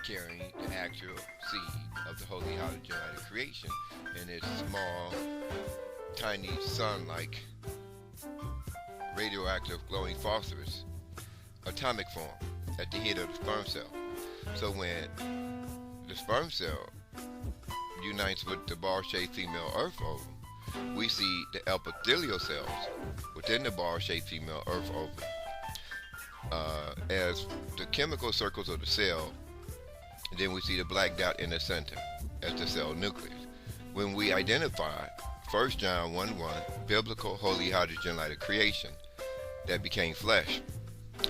carrying the actual seed of the holy hydrogen light of creation in its small, tiny sun-like radioactive glowing phosphorus atomic form at the head of the sperm cell. So when the sperm cell unites with the ball-shaped female earth ovum, we see the epithelial cells within the ball-shaped female earth ovum as the chemical circles of the cell, and then we see the black dot in the center as the cell nucleus. When we identify 1 John 1:1, biblical holy hydrogen light of creation that became flesh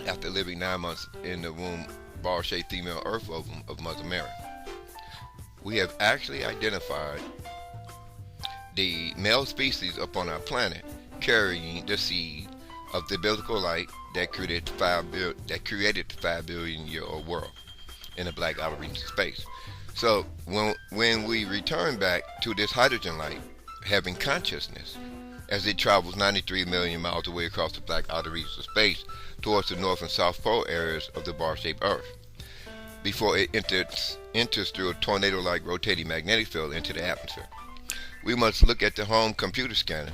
after living 9 months in the womb ball-shaped female earth ovum of Mother Mary, we have actually identified the male species upon our planet carrying the seed of the biblical light that created the 5 billion year old world in the black outer regions of space. So when we return back to this hydrogen light having consciousness as it travels 93 million miles away across the black outer regions of space towards the north and south pole areas of the bar-shaped Earth, before it enters through a tornado-like rotating magnetic field into the atmosphere, we must look at the home computer scanner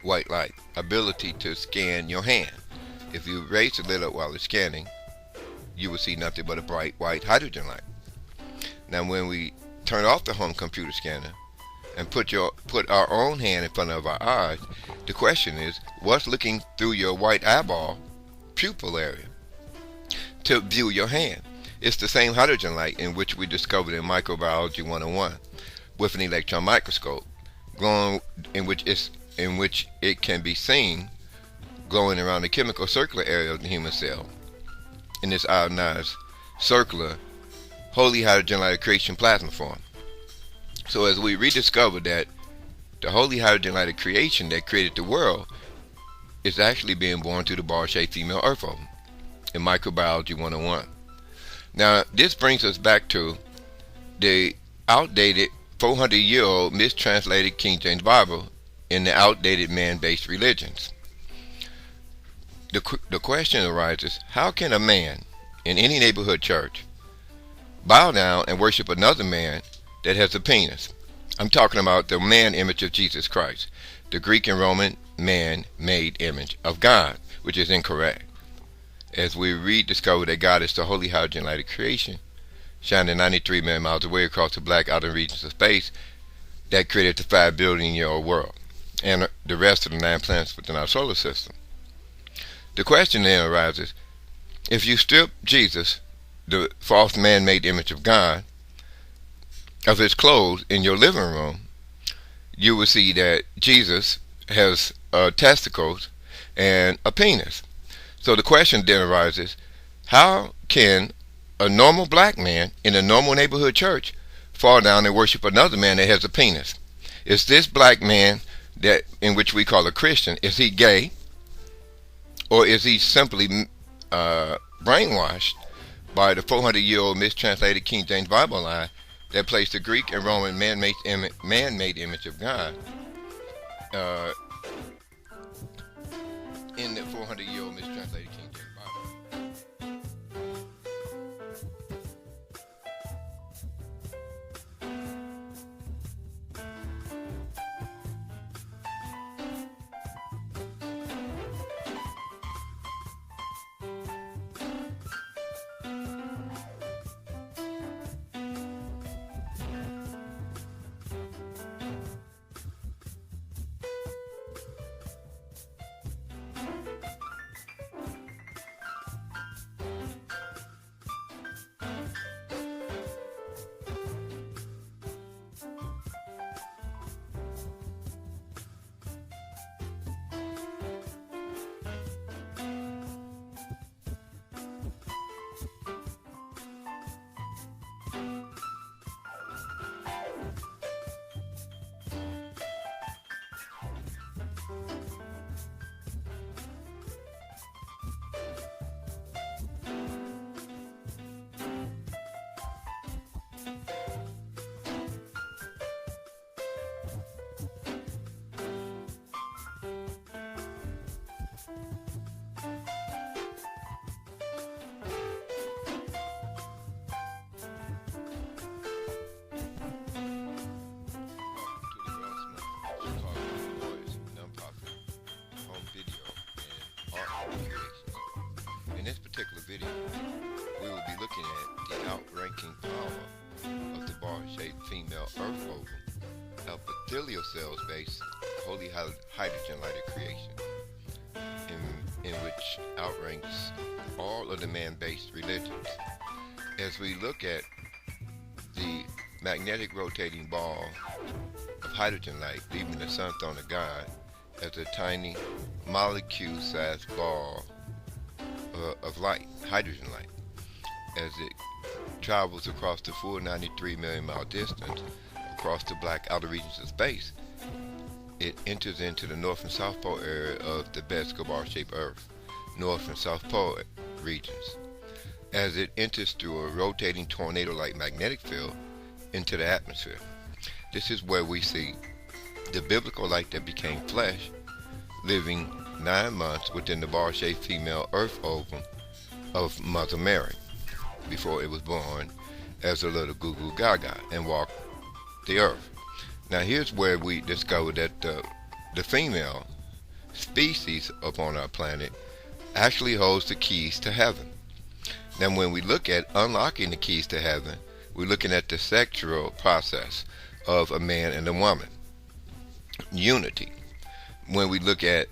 white light ability to scan your hand. If you raise the lid up while it's scanning, you will see nothing but a bright white hydrogen light. Now when we turn off the home computer scanner and put our own hand in front of our eyes, the question is, what's looking through your white eyeball pupil area to view your hand? It's the same hydrogen light in which we discovered in Microbiology 101 with an electron microscope, glowing in which it can be seen glowing around the chemical circular area of the human cell in this ionized circular holy hydrogen light of creation plasma form. So as we rediscover that the holy hydrogen light of creation that created the world is actually being born through the ball-shaped female earth ovum in Microbiology 101. Now this brings us back to the outdated 400-year-old mistranslated King James Bible in the outdated man-based religions. The question arises, how can a man in any neighborhood church bow down and worship another man that has a penis? I'm talking about the man image of Jesus Christ, the Greek and Roman man-made image of God, which is incorrect. As we rediscover that God is the holy hydrogen light of creation, shining 93 million miles away across the black outer regions of space that created the 5 billion year old world and the rest of the 9 planets within our solar system. The question then arises, if you strip Jesus, the false man-made image of God, of his clothes in your living room, you will see that Jesus has testicles and a penis. So the question then arises, how can a normal black man in a normal neighborhood church fall down and worship another man that has a penis? Is this black man that in which we call a Christian, is he gay? Or is he simply brainwashed by the 400-year-old mistranslated King James Bible line that placed the Greek and Roman man-made image of God in the 400-year-old mistranslated King James Bible? In this particular video, we will be looking at the outranking power of the bar-shaped female earth ovum, epithelial cells based holy hydrogen lighted creation, in which outranks all of the man-based religions. As we look at the magnetic rotating ball of hydrogen light leaving the sun throne of God as a tiny molecule-sized ball of light, hydrogen light, as it travels across the full 93 million mile distance across the black outer regions of space, it enters into the north and south pole area of the Bedsker bar-shaped Earth, north and south pole regions, as it enters through a rotating tornado-like magnetic field into the atmosphere. This is where we see the biblical light that became flesh, living 9 months within the bar-shaped female earth ovum of Mother Mary before it was born as a little goo goo gaga and walked the earth. Now here's where we discover that the female species upon our planet actually holds the keys to heaven. Now when we look at unlocking the keys to heaven, we're looking at the sexual process of a man and a woman, unity. When we look at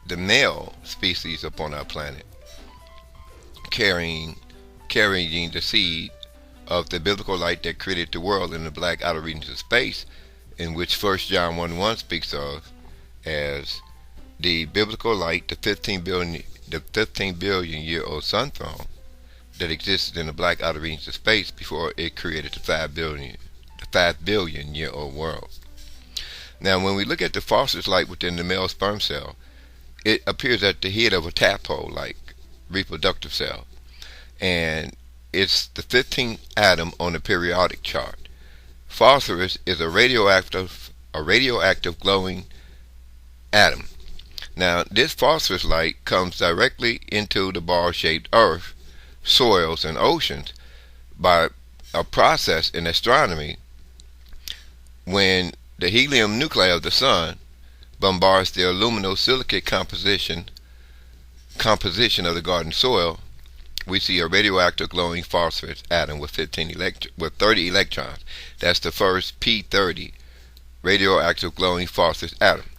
the male species upon our planet carrying the seed of the biblical light that created the world in the black outer regions of space, in which 1 John 1:1 speaks of as the biblical light, the 15 billion year old sun throne that existed in the black outer regions of space before it created the 5 billion year old world. Now when we look at the phosphorus light within the male sperm cell, it appears at the head of a tadpole like reproductive cell, and it's the 15th atom on the periodic chart. Phosphorus is a radioactive glowing atom. Now this phosphorus light comes directly into the bar-shaped earth, soils, and oceans by a process in astronomy when the helium nuclei of the sun bombards the aluminosilicate composition of the garden soil. We see a radioactive glowing phosphorus atom with 30 electrons. That's the first P30 radioactive glowing phosphorus atom.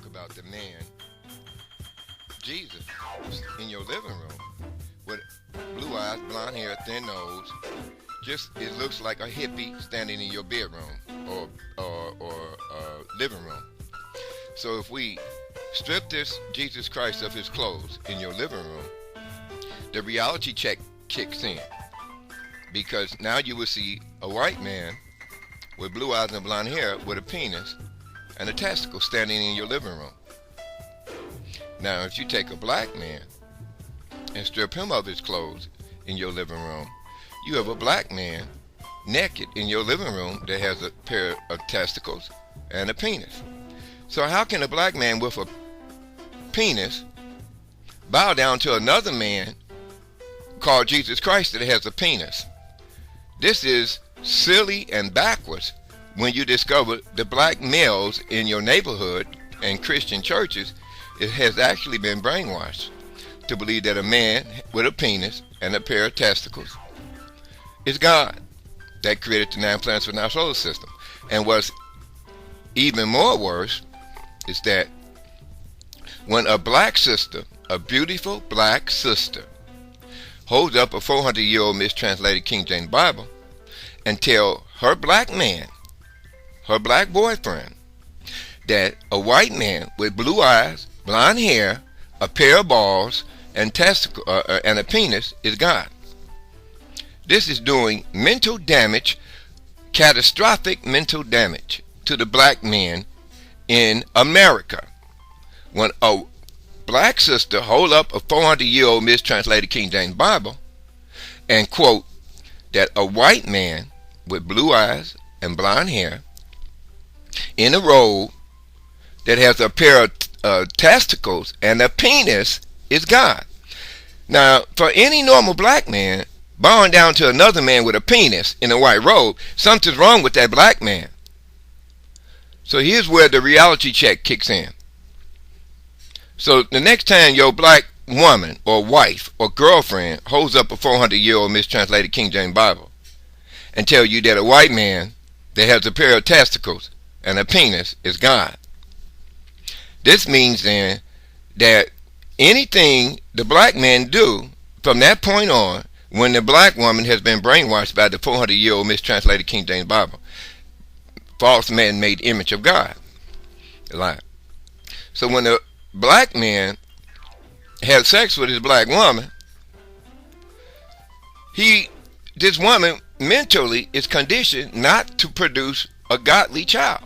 About the man, Jesus, in your living room with blue eyes, blonde hair, thin nose, just it looks like a hippie standing in your bedroom or living room. So if we strip this Jesus Christ of his clothes in your living room, the reality check kicks in, because now you will see a white man with blue eyes and blonde hair with a penis and a testicle standing in your living room. Now if you take a black man and strip him of his clothes in your living room, you have a black man naked in your living room that has a pair of testicles and a penis. So how can a black man with a penis bow down to another man called Jesus Christ that has a penis? This is silly and backwards when you discover the black males in your neighborhood and Christian churches. It has actually been brainwashed to believe that a man with a penis and a pair of testicles is God that created the 9 planets in our solar system. And what's even more worse is that when a black sister, a beautiful black sister, holds up a 400-year-old mistranslated King James Bible and tell her black man, her black boyfriend, that a white man with blue eyes, blonde hair, a pair of balls, and and a penis is God. This is doing mental damage, catastrophic mental damage to the black men in America. When a black sister hold up a 400-year-old mistranslated King James Bible and quote that a white man with blue eyes and blonde hair in a robe that has a pair of testicles and a penis is God. Now, for any normal black man bowing down to another man with a penis in a white robe, something's wrong with that black man. So here's where the reality check kicks in. So the next time your black woman or wife or girlfriend holds up a 400-year-old mistranslated King James Bible and tell you that a white man that has a pair of testicles and a penis is God, this means then that anything the black men do from that point on, when the black woman has been brainwashed by the 400-year-old mistranslated King James Bible, false man-made image of God, lie. So when the black man has sex with his black woman, this woman mentally is conditioned not to produce a godly child.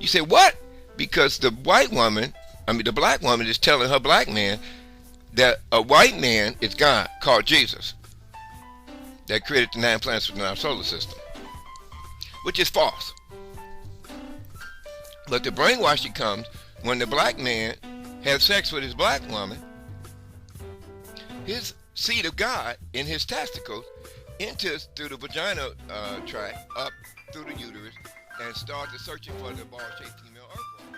You say, what? Because the black woman is telling her black man that a white man is God called Jesus that created the 9 planets within our solar system, which is false. But the brainwashing comes when the black man has sex with his black woman, his seed of God in his testicles enters through the vagina tract up through the uterus and starts searching for the ball-shaped female earthworm.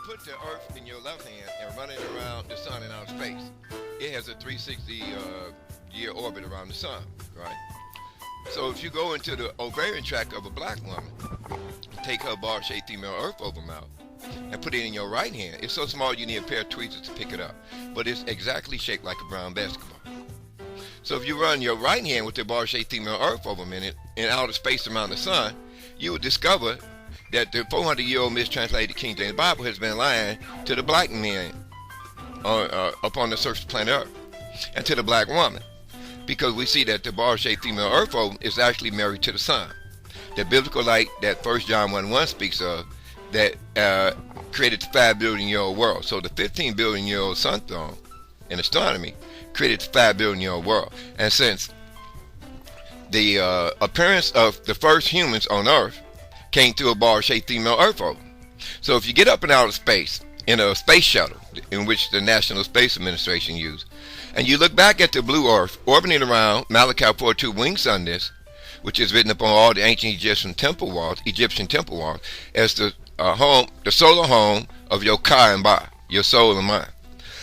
Put the earth in your left hand and run it around the sun in outer space. It has a 360-year orbit around the sun, right? So if you go into the ovarian tract of a black woman, take her bar-shaped female earth ovum out and put it in your right hand. It's so small you need a pair of tweezers to pick it up, but it's exactly shaped like a brown basketball. So if you run your right hand with the bar-shaped female earth ovum in it in outer space around the sun, you will discover that the 400-year-old mistranslated King James Bible has been lying to the black men upon the surface of planet Earth and to the black woman, because we see that the bar-shaped female earth ovum is actually married to the sun. The biblical light that 1 John 1:1 speaks of that created the 5 billion year old world. So the 15 billion year old sun throne in astronomy created the 5 billion year old world. And since the appearance of the first humans on Earth came through a ball-shaped female Earth orbit. So if you get up in outer space in a space shuttle, in which the National Space Administration used, and you look back at the blue Earth orbiting around Malachi 4:2 winged sun disk, which is written upon all the ancient Egyptian temple walls, as the home, the solar home of your Ka and Ba, your soul and mind.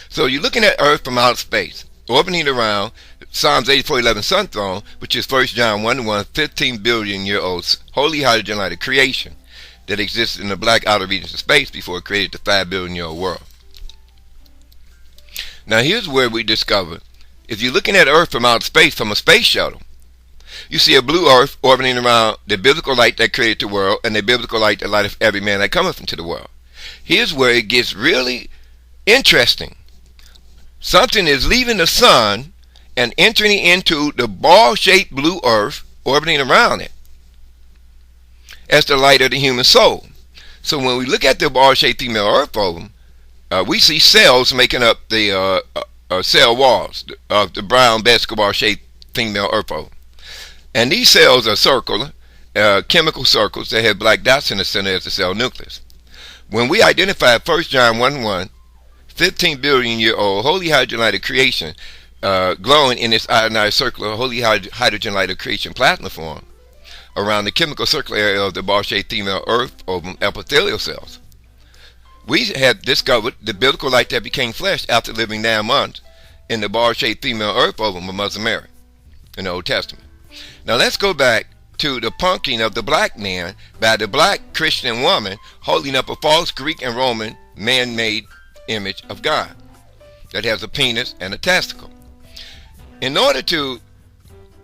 So you're looking at Earth from outer space, orbiting around Psalms 84:11 sun throne, which is 1 John 1:1, 15 billion year old holy hydrogen light of creation that existed in the black outer regions of space before it created the 5 billion year old world. Now here's where we discover, if you're looking at Earth from outer space from a space shuttle, you see a blue Earth orbiting around the biblical light that created the world and the biblical light that lighteth every man that cometh into the world. Here's where it gets really interesting. Something is leaving the sun and entering into the ball-shaped blue Earth orbiting around it as the light of the human soul. So when we look at the ball-shaped female Earth ovum, we see cells making up the cell walls of the brown basketball-shaped female Earth ovum. And these cells are circular, chemical circles that have black dots in the center as the cell nucleus. When we identified 1 John 1:1, 15 billion year old holy hydrogen light of creation glowing in its ionized circular holy hydrogen light of creation plasma form around the chemical circular area of the ball-shaped female Earth ovum epithelial cells, we had discovered the biblical light that became flesh after living 9 months in the ball-shaped female Earth ovum of Mother Mary in the Old Testament. Now let's go back to the punking of the black man by the black Christian woman holding up a false Greek and Roman man-made image of God that has a penis and a testicle. In order to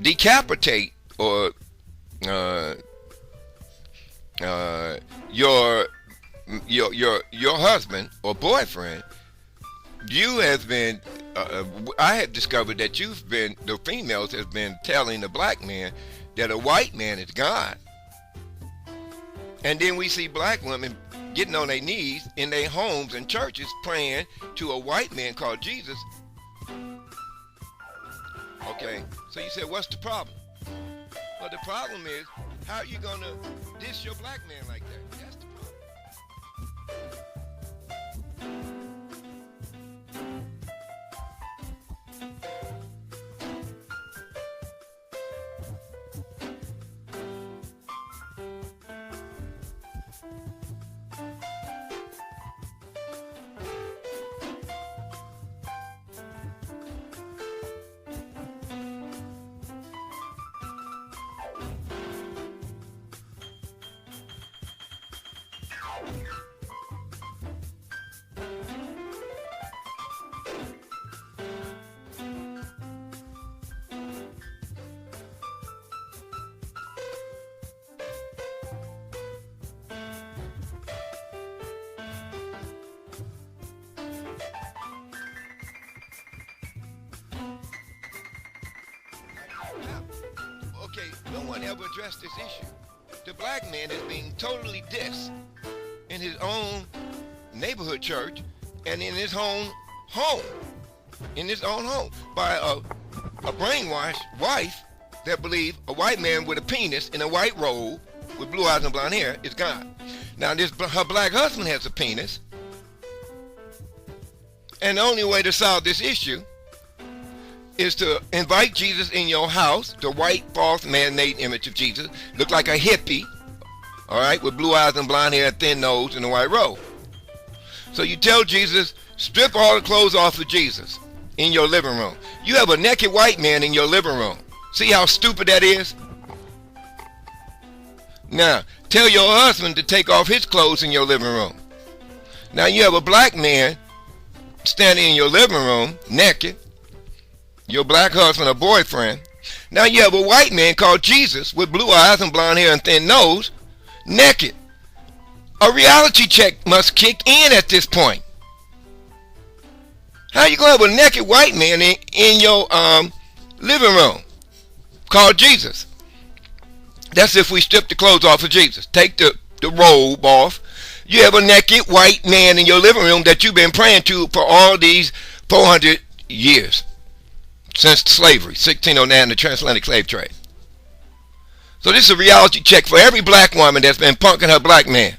decapitate or your husband or boyfriend, you have been I have discovered that the females have been telling the black man that a white man is God. And then we see black women getting on their knees in their homes and churches praying to a white man called Jesus. Okay, so you said, what's the problem? Well, the problem is, how are you going to diss your black man like that? That's the problem. Okay, no one ever addressed this issue. The black man is being totally dissed in his own neighborhood church and in his own home. By a brainwashed wife that believes a white man with a penis in a white robe with blue eyes and blonde hair is God. Now her black husband has a penis, and the only way to solve this issue is to invite Jesus in your house, the white, false, man-made image of Jesus, look like a hippie, all right, with blue eyes and blonde hair, thin nose, and a white robe. So you tell Jesus, strip all the clothes off of Jesus in your living room. You have a naked white man in your living room. See how stupid that is? Now, tell your husband to take off his clothes in your living room. Now you have a black man standing in your living room, naked, your black husband or boyfriend. Now you have a white man called Jesus with blue eyes and blonde hair and thin nose, naked. A reality check must kick in at this point. How you gonna have a naked white man in your living room called Jesus? That's if we strip the clothes off of Jesus. Take the robe off. You have a naked white man in your living room that you've been praying to for all these 400 years since slavery, 1609, the transatlantic slave trade. So this is a reality check for every black woman that's been punking her black man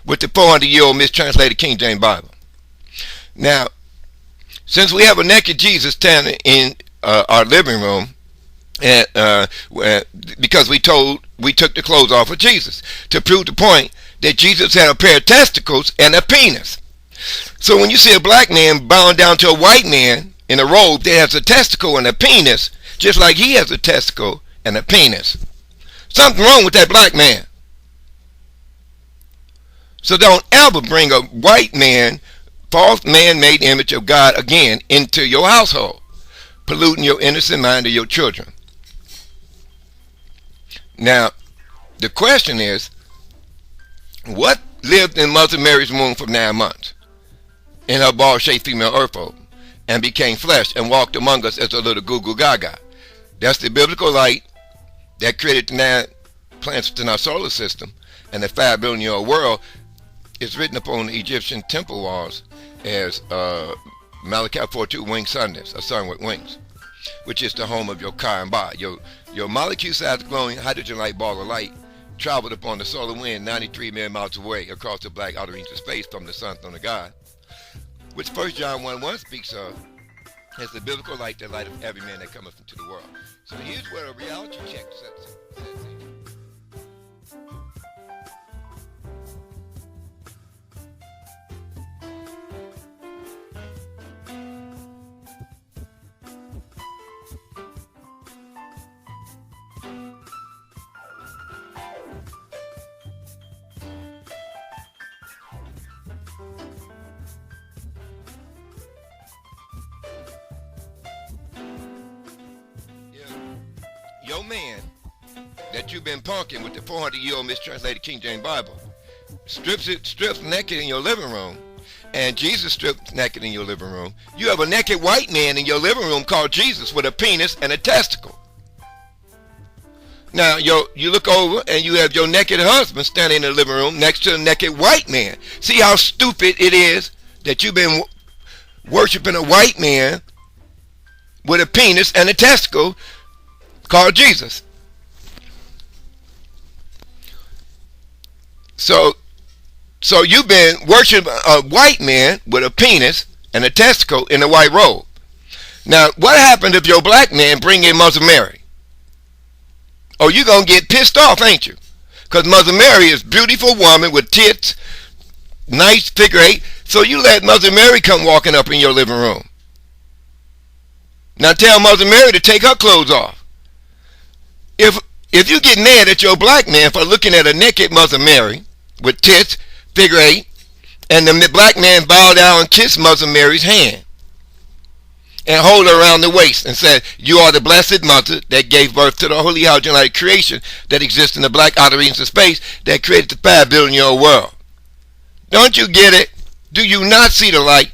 with the 400-year-old mistranslated King James Bible. Now, since we have a naked Jesus standing in our living room, and because we took the clothes off of Jesus to prove the point that Jesus had a pair of testicles and a penis. So when you see a black man bowing down to a white man in a robe that has a testicle and a penis, just like he has a testicle and a penis, something wrong with that black man. So don't ever bring a white man, false man-made image of God again into your household, polluting your innocent mind of your children. Now, the question is, what lived in Mother Mary's womb for 9 months in her ball-shaped female earth orb and became flesh and walked among us as a little goo-goo gaga? That's the biblical light that created the 9 planets within our solar system and the 5 billion year old world. Is written upon the Egyptian temple walls as Malachi 4:2 winged sunness, a sun with wings, which is the home of your Ka and Ba. Your molecule-sized glowing hydrogen-like ball of light traveled upon the solar wind 93 million miles away across the black outer reaches of space from the sun, throne of God, which 1 John 1:1 speaks of as the biblical light, the light of every man that cometh into the world. So here's where a reality check sets in. Your man that you've been punking with the 400-year-old mistranslated King James Bible strips naked in your living room, and Jesus stripped naked in your living room. You have a naked white man in your living room called Jesus with a penis and a testicle. Now you look over and you have your naked husband standing in the living room next to a naked white man. See how stupid it is that you've been worshiping a white man with a penis and a testicle called Jesus. So you've been worshiping a white man with a penis and a testicle in a white robe. Now, what happened if your black man bring in Mother Mary? Oh, you're going to get pissed off, ain't you? Because Mother Mary is a beautiful woman with tits, nice figure 8. So you let Mother Mary come walking up in your living room. Now tell Mother Mary to take her clothes off. If you get mad at your black man for looking at a naked Mother Mary with tits, figure 8, and the black man bow down and kiss Mother Mary's hand and hold her around the waist and said, "You are the blessed mother that gave birth to the holy hydrogen-like creation that exists in the black outer regions of space that created the 5 billion year old world." Don't you get it? Do you not see the light?